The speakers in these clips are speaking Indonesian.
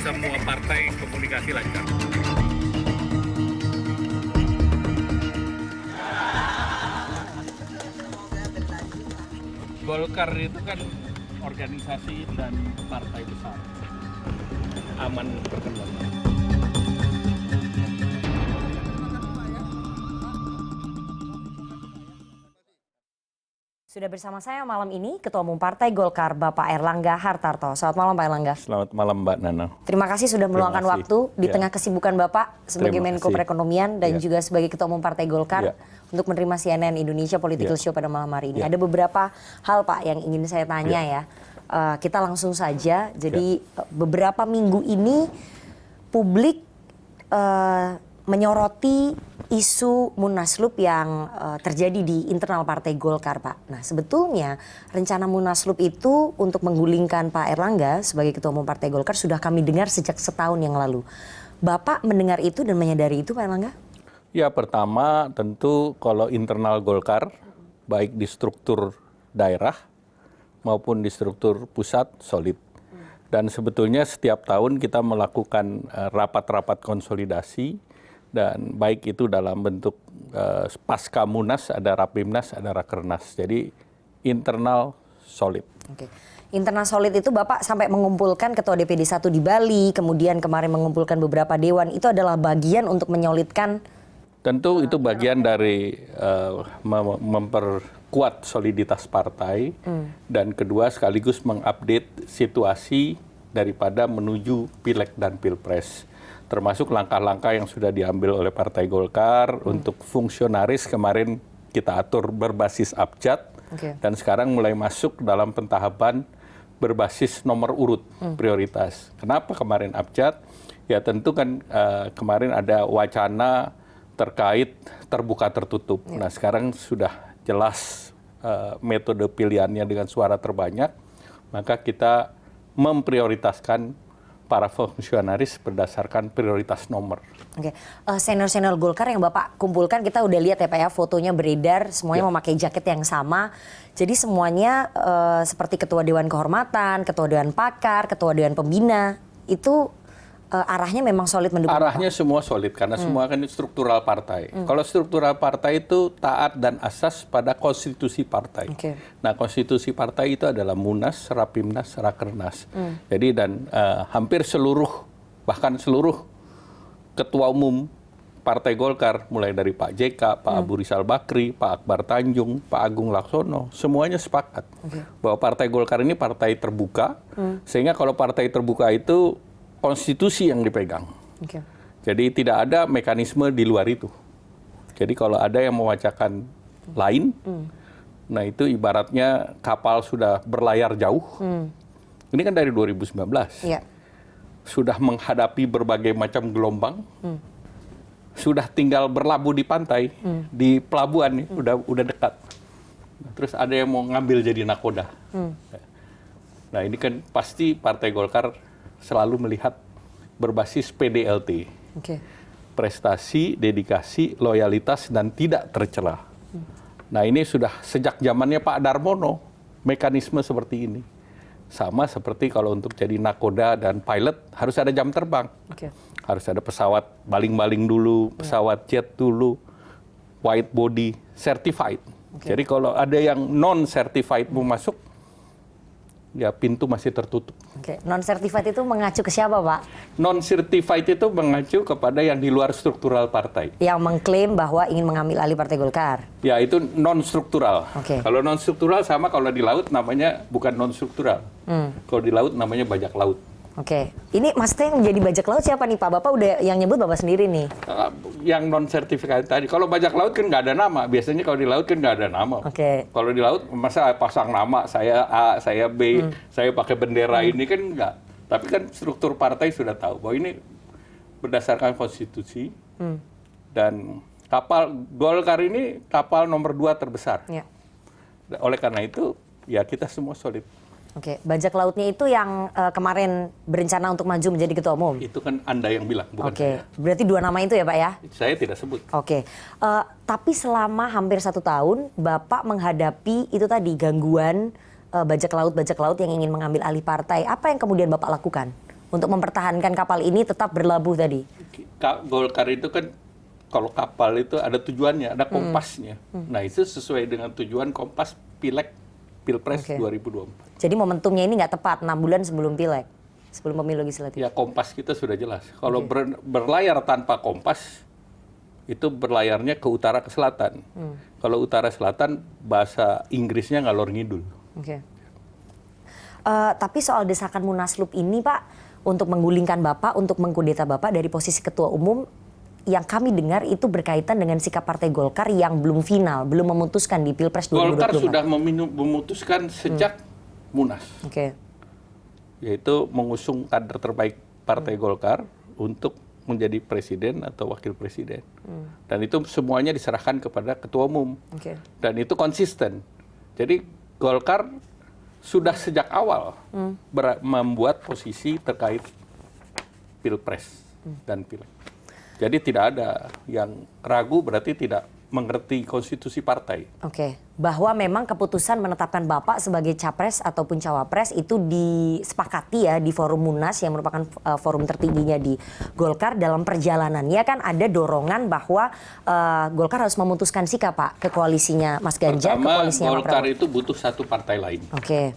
semua partai komunikasi lancar. Golkar itu kan organisasi dan partai besar, aman berkembang. Sudah bersama saya malam ini Ketua Umum Partai Golkar Bapak Airlangga Hartarto. Selamat malam Pak Airlangga. Selamat malam Mbak Nana. Terima kasih sudah meluangkan waktu di tengah kesibukan Bapak sebagai Menko Perekonomian dan juga sebagai Ketua Umum Partai Golkar untuk menerima CNN Indonesia Political Show pada malam hari ini. Ada beberapa hal Pak yang ingin saya tanya ya. Kita langsung saja. Jadi beberapa minggu ini publik menyoroti isu Munaslup yang terjadi di internal Partai Golkar, Pak. Nah, sebetulnya rencana Munaslup itu untuk menggulingkan Pak Airlangga sebagai Ketua Umum Partai Golkar sudah kami dengar sejak setahun yang lalu. Bapak mendengar itu dan menyadari itu, Pak Airlangga? Ya, pertama tentu kalau internal Golkar, baik di struktur daerah maupun di struktur pusat, solid. Dan sebetulnya setiap tahun kita melakukan rapat-rapat konsolidasi, dan baik itu dalam bentuk pasca Munas, ada Rapimnas, ada Rakernas. Jadi internal solid. Oke. Internal solid itu Bapak sampai mengumpulkan Ketua DPD 1 di Bali, kemudian kemarin mengumpulkan beberapa dewan. Itu adalah bagian untuk menyolidkan. Tentu itu bagian dari memperkuat soliditas partai. Dan kedua sekaligus mengupdate situasi daripada menuju Pileg dan Pilpres. Termasuk langkah-langkah yang sudah diambil oleh Partai Golkar untuk fungsionaris kemarin kita atur berbasis abjad dan sekarang mulai masuk dalam pentahapan berbasis nomor urut prioritas. Kenapa kemarin abjad? Ya tentu kan kemarin ada wacana terkait terbuka tertutup. Nah sekarang sudah jelas metode pilihannya dengan suara terbanyak, maka kita memprioritaskan para fungsionaris berdasarkan prioritas nomor. Oke, senior-senior Golkar yang Bapak kumpulkan, kita udah lihat ya Pak ya, fotonya beredar, semuanya memakai jaket yang sama. Jadi semuanya seperti Ketua Dewan Kehormatan, Ketua Dewan Pakar, Ketua Dewan Pembina, itu arahnya memang solid mendukung Arahnya Bapak. semua solid, karena semua kan struktural partai. Kalau struktural partai itu taat dan asas pada konstitusi partai. Nah konstitusi partai itu adalah Munas, Rapimnas, Rakernas. Jadi dan hampir seluruh, bahkan seluruh ketua umum Partai Golkar, mulai dari Pak JK, Pak Abu Rizal Bakri, Pak Akbar Tanjung, Pak Agung Laksono, semuanya sepakat bahwa Partai Golkar ini partai terbuka, sehingga kalau partai terbuka itu konstitusi yang dipegang. Jadi tidak ada mekanisme di luar itu. Jadi kalau ada yang mewacanakan lain, nah itu ibaratnya kapal sudah berlayar jauh. Ini kan dari 2019. Sudah menghadapi berbagai macam gelombang. Sudah tinggal berlabuh di pantai, di pelabuhan nih, udah dekat. Terus ada yang mau ngambil jadi nakoda. Nah ini kan pasti Partai Golkar selalu melihat berbasis PDLT. Prestasi, dedikasi, loyalitas, dan tidak tercela. Nah ini sudah sejak zamannya Pak Darmono, mekanisme seperti ini. Sama seperti kalau untuk jadi nakoda dan pilot harus ada jam terbang. Harus ada pesawat baling-baling dulu, pesawat jet dulu, white body, certified. Jadi kalau ada yang non-certified mau masuk, ya pintu masih tertutup. Non-certified itu mengacu ke siapa Pak? Non-certified itu mengacu kepada yang di luar struktural partai. Yang mengklaim bahwa ingin mengambil alih Partai Golkar. Ya itu non-struktural. Kalau non-struktural sama kalau di laut namanya bukan non-struktural. Kalau di laut namanya bajak laut. Ini maksudnya yang menjadi bajak laut siapa nih Pak? Bapak udah yang nyebut Bapak sendiri nih. Yang non-sertifikat tadi. Kalau bajak laut kan nggak ada nama. Biasanya kalau di laut kan nggak ada nama. Kalau di laut masa pasang nama, saya A, saya B, saya pakai bendera ini kan nggak. Tapi kan struktur partai sudah tahu bahwa ini berdasarkan konstitusi. Dan kapal Golkar ini kapal nomor 2 terbesar. Oleh karena itu ya kita semua solid. Bajak lautnya itu yang kemarin berencana untuk maju menjadi ketua umum? Itu kan Anda yang bilang, bukan saya. Berarti 2 nama itu ya Pak ya? Saya tidak sebut. Tapi selama hampir 1 tahun, Bapak menghadapi itu tadi gangguan bajak laut yang ingin mengambil alih partai. Apa yang kemudian Bapak lakukan? untuk mempertahankan kapal ini tetap berlabuh tadi? Golkar itu kan kalau kapal itu ada tujuannya, ada kompasnya. Nah itu sesuai dengan tujuan kompas Pileg Pilpres 2024. Jadi momentumnya ini nggak tepat 6 bulan sebelum Pileg, sebelum pemilu legislatif. Ya kompas kita sudah jelas. Kalau berlayar tanpa kompas itu berlayarnya ke utara ke selatan. Kalau utara selatan bahasa Inggrisnya ngalor ngidul. Tapi soal desakan Munaslup ini Pak, untuk menggulingkan Bapak, untuk mengkudeta Bapak dari posisi ketua umum, yang kami dengar itu berkaitan dengan sikap Partai Golkar yang belum final, belum memutuskan di Pilpres 2024. Golkar sudah memutuskan sejak Munas. Yaitu mengusung kader terbaik Partai Golkar untuk menjadi presiden atau wakil presiden. Dan itu semuanya diserahkan kepada ketua umum. Dan itu konsisten. Jadi Golkar sudah sejak awal membuat posisi terkait Pilpres dan Pileg. Jadi tidak ada yang ragu, berarti tidak mengerti konstitusi partai. Bahwa memang keputusan menetapkan Bapak sebagai capres ataupun cawapres itu disepakati ya di forum Munas yang merupakan forum tertingginya di Golkar. Dalam perjalanannya kan ada dorongan bahwa Golkar harus memutuskan sikap Pak ke koalisinya Mas Ganjar, ke koalisinya Golkar itu butuh satu partai lain.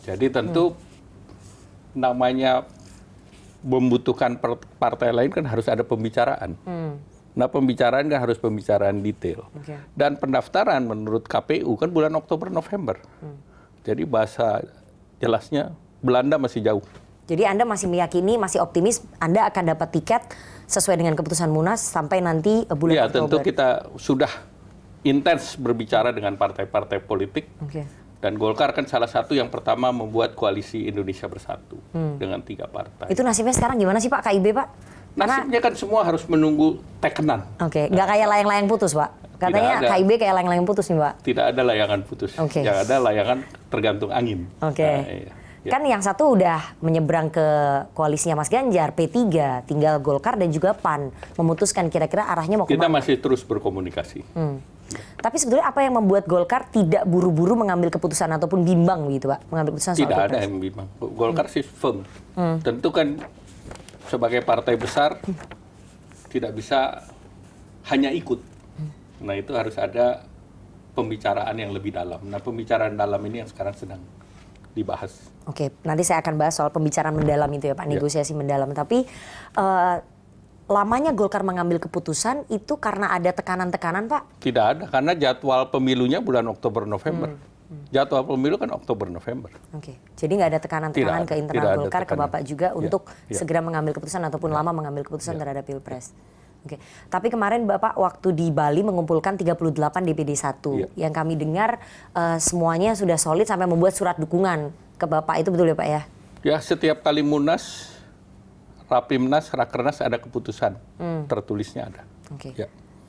Jadi tentu namanya membutuhkan partai lain kan harus ada pembicaraan. Nah pembicaraan kan harus pembicaraan detail. Dan pendaftaran menurut KPU kan bulan Oktober-November. Jadi bahasa jelasnya Belanda masih jauh. Jadi Anda masih meyakini, masih optimis Anda akan dapat tiket sesuai dengan keputusan Munas sampai nanti bulan Oktober? Ya tentu kita sudah intens berbicara dengan partai-partai politik. Dan Golkar kan salah satu yang pertama membuat koalisi Indonesia Bersatu dengan 3 partai. Itu nasibnya sekarang gimana sih Pak, KIB Pak? Nasibnya kan semua harus menunggu tekenan. Nggak kayak layang-layang putus Pak? Katanya KIB kayak layang-layang putus nih Pak? Tidak ada layangan putus, yang ada layangan tergantung angin. Kan yang satu udah menyeberang ke koalisinya Mas Ganjar, P3, tinggal Golkar dan juga PAN memutuskan kira-kira arahnya mau kemana? Kita masih terus berkomunikasi. Tapi sebetulnya apa yang membuat Golkar tidak buru-buru mengambil keputusan ataupun bimbang gitu Pak? Mengambil keputusan soal Tidak ada yang bimbang. Golkar sih firm. Tentu kan sebagai partai besar tidak bisa hanya ikut. Nah itu harus ada pembicaraan yang lebih dalam. Nah pembicaraan dalam ini yang sekarang sedang dibahas. Nanti saya akan bahas soal pembicaraan mendalam itu ya Pak, negosiasi mendalam. Tapi lamanya Golkar mengambil keputusan itu karena ada tekanan-tekanan Pak? Tidak ada, karena jadwal pemilunya bulan Oktober-November. Jadwal pemilu kan Oktober-November. Jadi nggak ada tekanan-tekanan ke internal Golkar, ke Bapak juga untuk segera mengambil keputusan ataupun lama mengambil keputusan terhadap Pilpres. Tapi kemarin Bapak waktu di Bali mengumpulkan 38 DPD 1. Yang kami dengar semuanya sudah solid sampai membuat surat dukungan ke Bapak, itu betul ya Pak ya? Ya, setiap kali Munas, Rapimnas, Rakernas ada keputusan, tertulisnya ada.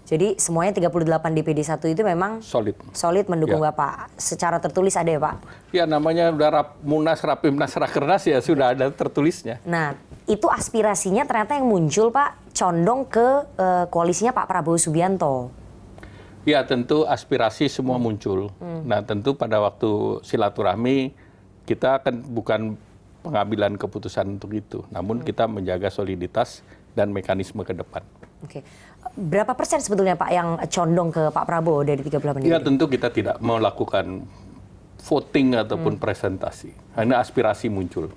Jadi semuanya 38 DPD 1 itu memang solid mendukung Bapak. Secara tertulis ada ya Pak? Ya namanya udah Munas, Rapimnas, Rakernas ya sudah ada tertulisnya. Nah itu aspirasinya ternyata yang muncul Pak condong ke koalisinya Pak Prabowo Subianto. Ya tentu aspirasi semua muncul. Nah tentu pada waktu silaturahmi kita kan bukan pengambilan keputusan untuk itu, namun kita menjaga soliditas dan mekanisme ke depan. Berapa persen sebetulnya Pak yang condong ke Pak Prabowo dari 38 ini? Ya tentu kita tidak melakukan voting ataupun presentasi, hanya aspirasi muncul.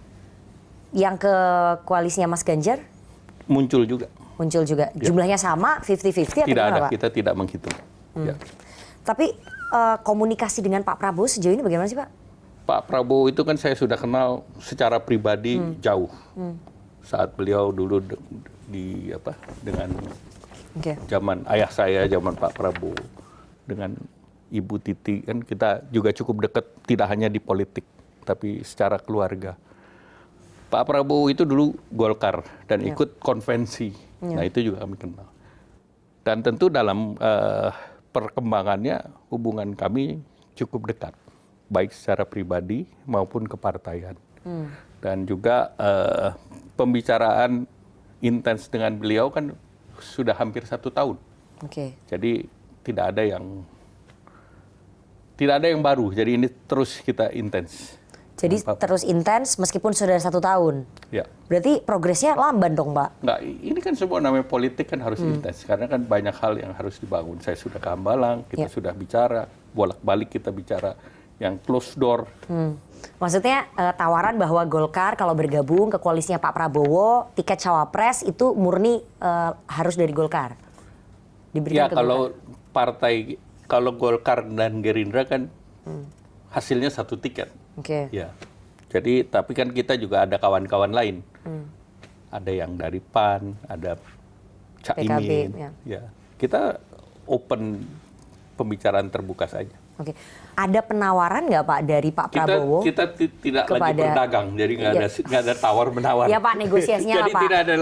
Yang ke koalisinya Mas Ganjar? Muncul juga. Muncul juga. Jumlahnya sama, 50-50 atau tidak ada, Pak? Kita tidak menghitung. Tapi komunikasi dengan Pak Prabowo sejauh ini bagaimana sih Pak? Pak Prabowo itu kan saya sudah kenal secara pribadi jauh. Saat beliau dulu dengan zaman ayah saya, zaman Pak Prabowo, dengan Ibu Titi, kan kita juga cukup dekat, tidak hanya di politik, tapi secara keluarga. Pak Prabowo itu dulu Golkar dan ikut konvensi, nah itu juga kami kenal. Dan tentu dalam perkembangannya hubungan kami cukup dekat, baik secara pribadi maupun kepartaian. Dan juga pembicaraan intens dengan beliau kan sudah hampir 1 tahun. Jadi tidak ada yang baru. Jadi ini terus kita intens. Jadi terus intens meskipun sudah 1 tahun. Ya. Berarti progresnya lamban dong, Pak? Nggak, ini kan semua namanya politik kan harus intens. Karena kan banyak hal yang harus dibangun. Saya sudah ke Hambalang, kita sudah bicara, bolak-balik kita bicara yang close door. Maksudnya tawaran bahwa Golkar kalau bergabung ke koalisinya Pak Prabowo, tiket cawapres itu murni harus dari Golkar? Diberikan ke kalau Golkar? partai, kalau Golkar dan Gerindra kan hasilnya 1 tiket. Oke. Ya. Jadi tapi kan kita juga ada kawan-kawan lain. Ada yang dari PAN, ada Caimin. PKB, Ya. Kita open pembicaraan terbuka saja. Oke. Ada penawaran nggak Pak dari Pak Prabowo? Kita tidak lagi berdagang, jadi nggak ada tawar menawar. Ya Pak, negosiasinya jadi apa Pak? Tidak ada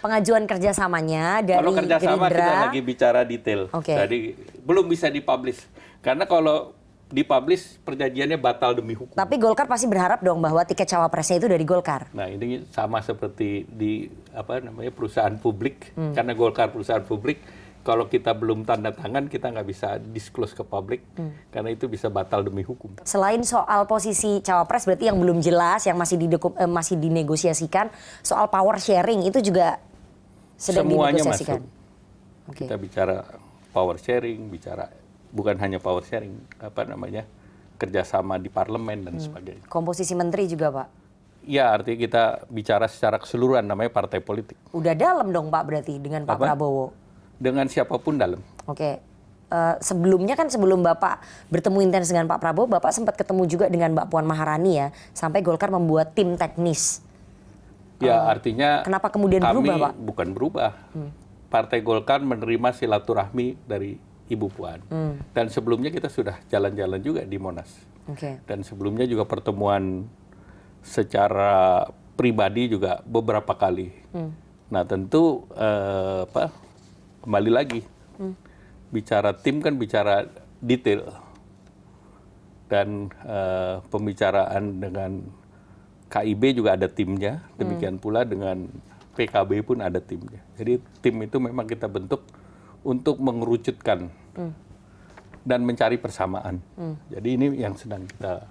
Pengajuan kerjasamanya dari Kalau kerjasama Gerindra. kita lagi bicara detail. Jadi belum bisa dipublish. Karena kalau dipublish perjanjiannya batal demi hukum. Tapi Golkar pasti berharap dong bahwa tiket cawapresnya itu dari Golkar. Nah ini sama seperti di perusahaan publik. Karena Golkar perusahaan publik. Kalau kita belum tanda tangan, kita nggak bisa disclose ke publik, karena itu bisa batal demi hukum. Selain soal posisi cawapres, berarti yang belum jelas, yang masih dinegosiasikan, soal power sharing itu juga sedang semuanya dinegosiasikan. Masuk. Kita bicara power sharing, bukan hanya power sharing, kerjasama di parlemen dan sebagainya. Komposisi menteri juga Pak? Ya, artinya kita bicara secara keseluruhan, namanya partai politik. Udah dalam dong Pak berarti dengan Pak Prabowo? Dengan siapapun dalam. Oke. Sebelumnya kan sebelum Bapak bertemu intens dengan Pak Prabowo, Bapak sempat ketemu juga dengan Mbak Puan Maharani ya, sampai Golkar membuat tim teknis. Ya, artinya kenapa kemudian kami berubah, Pak? Bukan berubah. Partai Golkar menerima silaturahmi dari Ibu Puan. Dan sebelumnya kita sudah jalan-jalan juga di Monas. Dan sebelumnya juga pertemuan secara pribadi juga beberapa kali. Nah, tentu kembali lagi, bicara tim kan bicara detail. Dan pembicaraan dengan KIB juga ada timnya, demikian pula dengan PKB pun ada timnya. Jadi tim itu memang kita bentuk untuk mengerucutkan dan mencari persamaan. Jadi ini yang sedang kita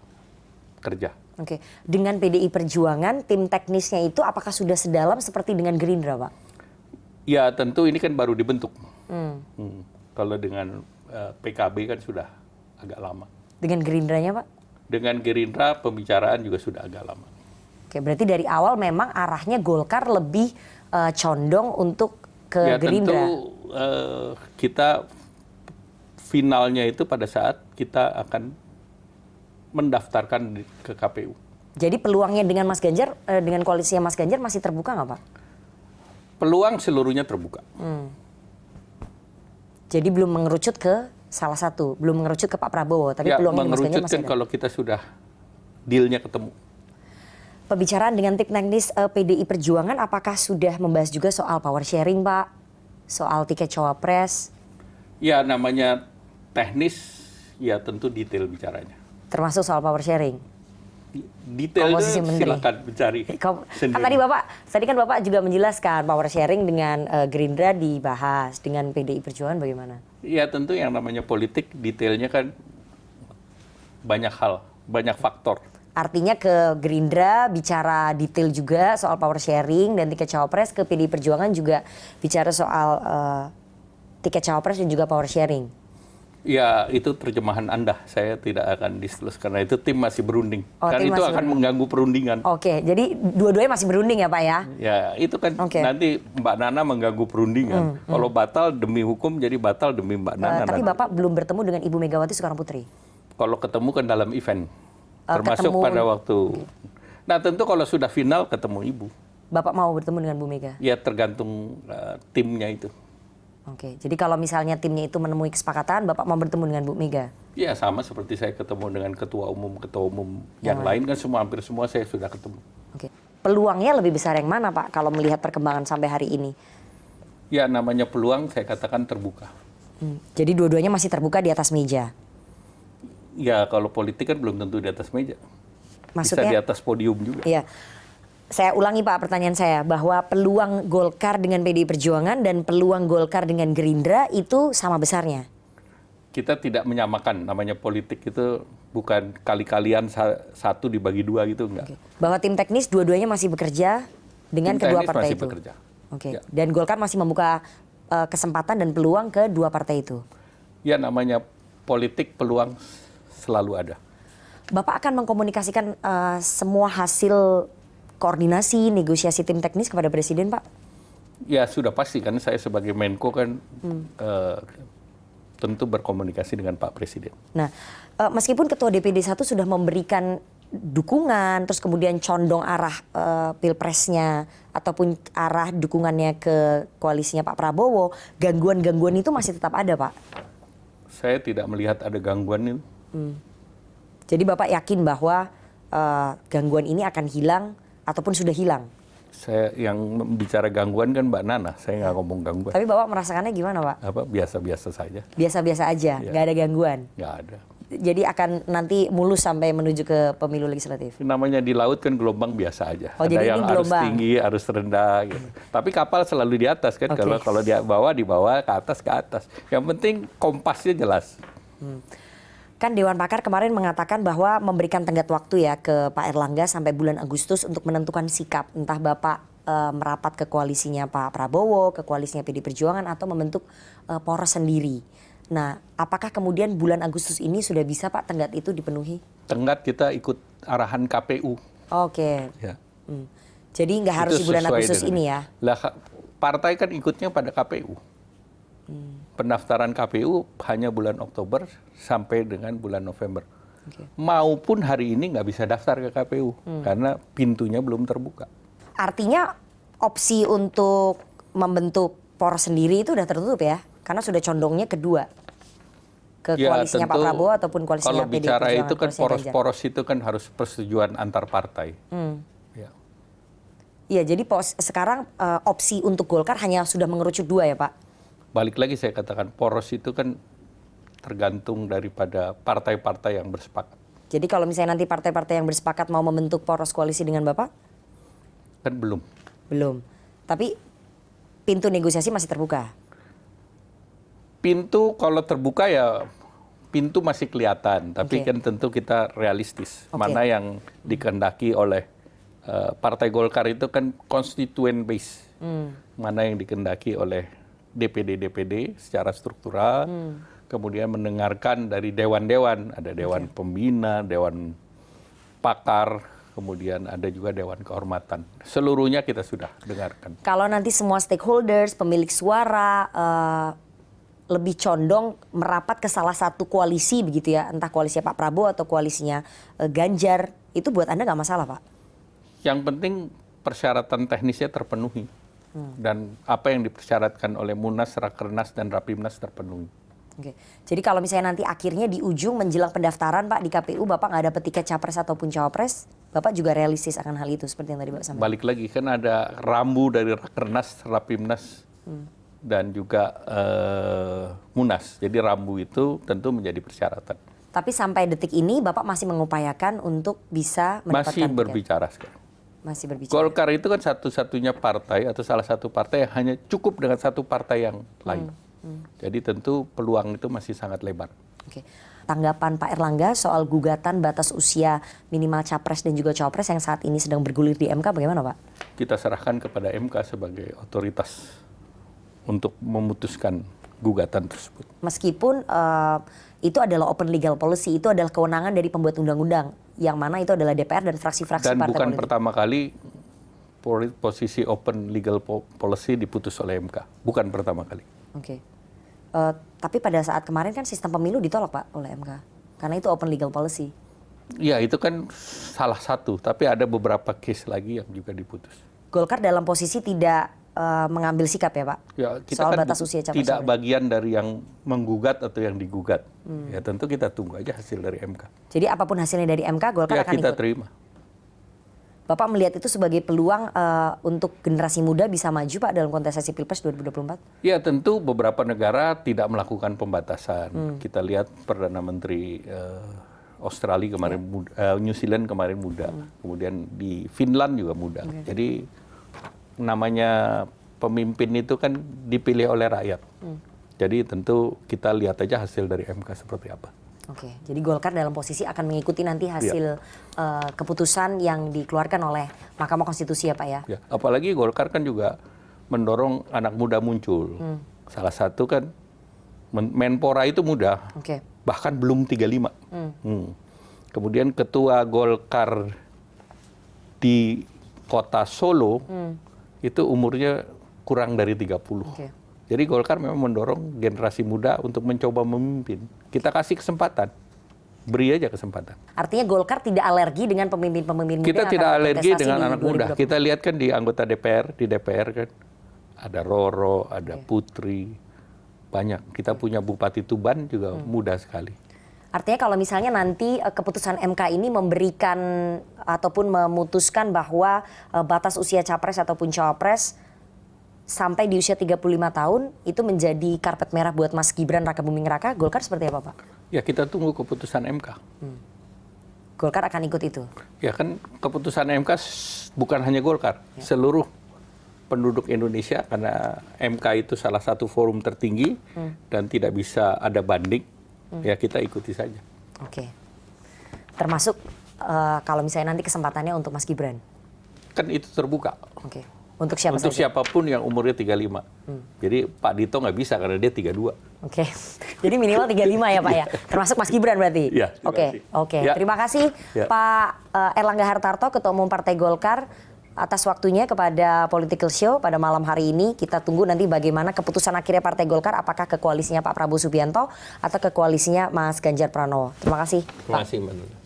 kerja. Oke, dengan PDI Perjuangan, tim teknisnya itu apakah sudah sedalam seperti dengan Gerindra, Pak? Ya tentu ini kan baru dibentuk. Kalau dengan PKB kan sudah agak lama. Dengan Gerindranya Pak? Dengan Gerindra pembicaraan juga sudah agak lama. Oke, berarti dari awal memang arahnya Golkar lebih condong untuk ke Gerindra? Ya tentu kita finalnya itu pada saat kita akan mendaftarkan ke KPU. Jadi peluangnya dengan Mas Ganjar, dengan koalisinya Mas Ganjar masih terbuka nggak Pak? Peluang seluruhnya terbuka. Jadi belum mengerucut ke salah satu, belum mengerucut ke Pak Prabowo, tapi ya, peluangnya Mas Ganjar masih ada. kalau kita sudah deal-nya ketemu. Pembicaraan dengan tim teknis PDI Perjuangan, apakah sudah membahas juga soal power sharing Pak? Soal tiket cawapres? Ya namanya teknis, ya tentu detail bicaranya. Termasuk soal power sharing? Detailnya silakan mencari sendiri. Tadi kan Bapak juga menjelaskan power sharing dengan Gerindra dibahas, dengan PDI Perjuangan bagaimana? Ya tentu yang namanya politik detailnya kan banyak hal, banyak faktor. Artinya ke Gerindra bicara detail juga soal power sharing dan tiket cawapres, ke PDI Perjuangan juga bicara soal tiket cawapres dan juga power sharing. Ya itu terjemahan Anda, saya tidak akan disclose karena itu tim masih berunding. Kan itu akan mengganggu perundingan. Oke, jadi dua-duanya masih berunding ya Pak ya? Ya itu kan nanti Mbak Nana mengganggu perundingan. Kalau batal demi hukum jadi batal demi Mbak Nana. Tapi Bapak belum bertemu dengan Ibu Megawati Soekarnoputri? Kalau ketemu kan dalam event, termasuk pada waktu. Nah tentu kalau sudah final ketemu Ibu. Bapak mau bertemu dengan Bu Mega? Ya tergantung timnya itu. Oke, jadi kalau misalnya timnya itu menemui kesepakatan, Bapak mau bertemu dengan Bu Mega? Ya sama seperti saya ketemu dengan ketua umum yang lain kan hampir semua saya sudah ketemu. Oke, peluangnya lebih besar yang mana Pak kalau melihat perkembangan sampai hari ini? Ya namanya peluang saya katakan terbuka. Jadi dua-duanya masih terbuka di atas meja? Ya kalau politik kan belum tentu di atas meja. Maksudnya? Bisa di atas podium juga. Iya. Saya ulangi Pak pertanyaan saya, bahwa peluang Golkar dengan PDI Perjuangan dan peluang Golkar dengan Gerindra itu sama besarnya? Kita tidak menyamakan, namanya politik itu Bukan kali-kalian satu dibagi dua gitu, enggak. Bahwa tim teknis dua-duanya masih bekerja dengan Tim kedua teknis partai masih itu. bekerja. Ya. Dan Golkar masih membuka kesempatan dan peluang ke dua partai itu. Ya, namanya politik, peluang selalu ada. Bapak akan mengkomunikasikan semua hasil koordinasi, negosiasi tim teknis kepada Presiden, Pak? Ya, sudah pasti kan saya sebagai Menko kan tentu berkomunikasi dengan Pak Presiden. Nah, meskipun Ketua DPD 1 sudah memberikan dukungan, terus kemudian condong arah pilpresnya ataupun arah dukungannya ke koalisinya Pak Prabowo, gangguan-gangguan itu masih tetap ada, Pak? Saya tidak melihat ada gangguan itu. Jadi Bapak yakin bahwa gangguan ini akan hilang ataupun sudah hilang? Saya yang bicara gangguan kan Mbak Nana, saya nggak ngomong gangguan. Tapi Bapak merasakannya gimana, Pak? Biasa-biasa saja. Biasa-biasa aja, nggak ada gangguan? Nggak ada. Jadi akan nanti mulus sampai menuju ke pemilu legislatif? Namanya di laut kan gelombang biasa aja. Oh, ada jadi yang ini arus gelombang. tinggi, arus rendah gitu. Tapi kapal selalu di atas kan. Kalau di bawah, ke atas. Yang penting kompasnya jelas. Kan Dewan Pakar kemarin mengatakan bahwa memberikan tenggat waktu ya ke Pak Erlangga sampai bulan Agustus untuk menentukan sikap. Entah Bapak merapat ke koalisinya Pak Prabowo, ke koalisinya PD Perjuangan atau membentuk poros sendiri. Nah, apakah kemudian bulan Agustus ini sudah bisa Pak tenggat itu dipenuhi? Tenggat kita ikut arahan KPU. Oke. Ya. Jadi nggak harus di bulan Agustus ini ya? Lah, partai kan ikutnya pada KPU. Pendaftaran KPU hanya bulan Oktober sampai dengan bulan November. Maupun hari ini nggak bisa daftar ke KPU karena pintunya belum terbuka. Artinya opsi untuk membentuk poros sendiri itu udah tertutup ya? Karena sudah condongnya kedua. Ke koalisinya Pak Prabowo ataupun koalisinya PD Perjuangan. Kalau bicara itu kan poros-poros itu kan harus persetujuan antar partai. Iya, jadi sekarang opsi untuk Golkar hanya sudah mengerucut dua ya Pak? Balik lagi saya katakan, poros itu kan tergantung daripada partai-partai yang bersepakat. Jadi kalau misalnya nanti partai-partai yang bersepakat mau membentuk poros koalisi dengan Bapak? Kan belum. Belum. Tapi pintu negosiasi masih terbuka? Pintu kalau terbuka ya pintu masih kelihatan, tapi kan tentu kita realistis. Mana yang dikehendaki oleh Partai Golkar itu kan constituent base. Mana yang dikehendaki oleh DPD secara struktural, kemudian mendengarkan dari dewan-dewan, ada dewan pembina, dewan pakar, kemudian ada juga dewan kehormatan. Seluruhnya kita sudah dengarkan. Kalau nanti semua stakeholders, pemilik suara lebih condong merapat ke salah satu koalisi begitu ya, entah koalisinya Pak Prabowo atau koalisinya Ganjar, itu buat Anda nggak masalah Pak? Yang penting persyaratan teknisnya terpenuhi. Dan apa yang dipersyaratkan oleh Munas, Rakernas, dan Rapimnas terpenuhi. Oke. Jadi kalau misalnya nanti akhirnya di ujung menjelang pendaftaran Pak di KPU, Bapak nggak dapet tiket capres ataupun cawapres, Bapak juga realistis akan hal itu seperti yang tadi Bapak sampaikan? Balik lagi, kan ada rambu dari Rakernas, Rapimnas, dan juga Munas. Jadi rambu itu tentu menjadi persyaratan. Tapi sampai detik ini Bapak masih mengupayakan untuk bisa mendapatkan masih berbicara sekarang. Masih berbicara. Golkar itu kan satu-satunya partai atau salah satu partai yang hanya cukup dengan satu partai yang lain. Jadi tentu peluang itu masih sangat lebar. Oke. Tanggapan Pak Erlangga soal gugatan batas usia minimal capres dan juga cawapres yang saat ini sedang bergulir di MK bagaimana Pak? Kita serahkan kepada MK sebagai otoritas untuk memutuskan gugatan tersebut. Meskipun itu adalah open legal policy, itu adalah kewenangan dari pembuat undang-undang, yang mana itu adalah DPR dan fraksi-fraksi partai politik. Dan bukan pertama kali posisi open legal policy diputus oleh MK. Bukan pertama kali. Oke. Tapi pada saat kemarin kan sistem pemilu ditolak Pak oleh MK. Karena itu open legal policy. Ya itu kan salah satu, tapi ada beberapa case lagi yang juga diputus. Golkar dalam posisi tidak mengambil sikap ya Pak? Ya, kita soal kan batas usia capres. Tidak bagian dari yang menggugat atau yang digugat. Ya tentu kita tunggu aja hasil dari MK. Jadi apapun hasilnya dari MK, Golkar akan kita ikut? terima. Bapak melihat itu sebagai peluang untuk generasi muda bisa maju Pak dalam kontestasi Pilpres 2024? Ya tentu beberapa negara tidak melakukan pembatasan. Kita lihat Perdana Menteri Australia kemarin muda, New Zealand kemarin muda. Kemudian di Finland juga muda. Jadi namanya pemimpin itu kan dipilih oleh rakyat. Jadi tentu kita lihat aja hasil dari MK seperti apa. Oke, jadi Golkar dalam posisi akan mengikuti nanti hasil keputusan yang dikeluarkan oleh Mahkamah Konstitusi ya Pak ya? Ya, apalagi Golkar kan juga mendorong anak muda muncul. Salah satu kan Menpora itu muda, bahkan belum 35. Kemudian ketua Golkar di kota Solo itu umurnya kurang dari 30. Jadi Golkar memang mendorong generasi muda untuk mencoba memimpin. Kita kasih kesempatan, beri aja kesempatan. Artinya Golkar tidak alergi dengan pemimpin-pemimpin muda. Kita tidak alergi dengan anak muda. Kita lihat kan di anggota DPR, di DPR kan ada Roro, ada Putri, banyak. Kita punya Bupati Tuban juga muda sekali. Artinya kalau misalnya nanti keputusan MK ini memberikan ataupun memutuskan bahwa batas usia capres ataupun cawapres sampai di usia 35 tahun itu menjadi karpet merah buat Mas Gibran Raka Buming Raka, Golkar seperti apa Pak? Ya kita tunggu keputusan MK. Golkar akan ikut itu? Ya kan keputusan MK bukan hanya Golkar, seluruh penduduk Indonesia karena MK itu salah satu forum tertinggi dan tidak bisa ada banding, ya kita ikuti saja. Oke. Termasuk kalau misalnya nanti kesempatannya untuk Mas Gibran? Kan itu terbuka. Oke. Untuk siapa Untuk saja? siapapun yang umurnya 35. Jadi Pak Dito nggak bisa karena dia 32. Oke. Jadi minimal 35 ya Pak ya? Termasuk Mas Gibran berarti? Iya. Oke. Terima kasih Pak Erlangga Hartarto, Ketua Umum Partai Golkar, atas waktunya kepada Political Show pada malam hari ini. Kita tunggu nanti bagaimana keputusan akhirnya Partai Golkar, apakah ke koalisinya Pak Prabowo Subianto atau ke koalisinya Mas Ganjar Pranowo. Terima kasih. Terima kasih Mbak Nuna.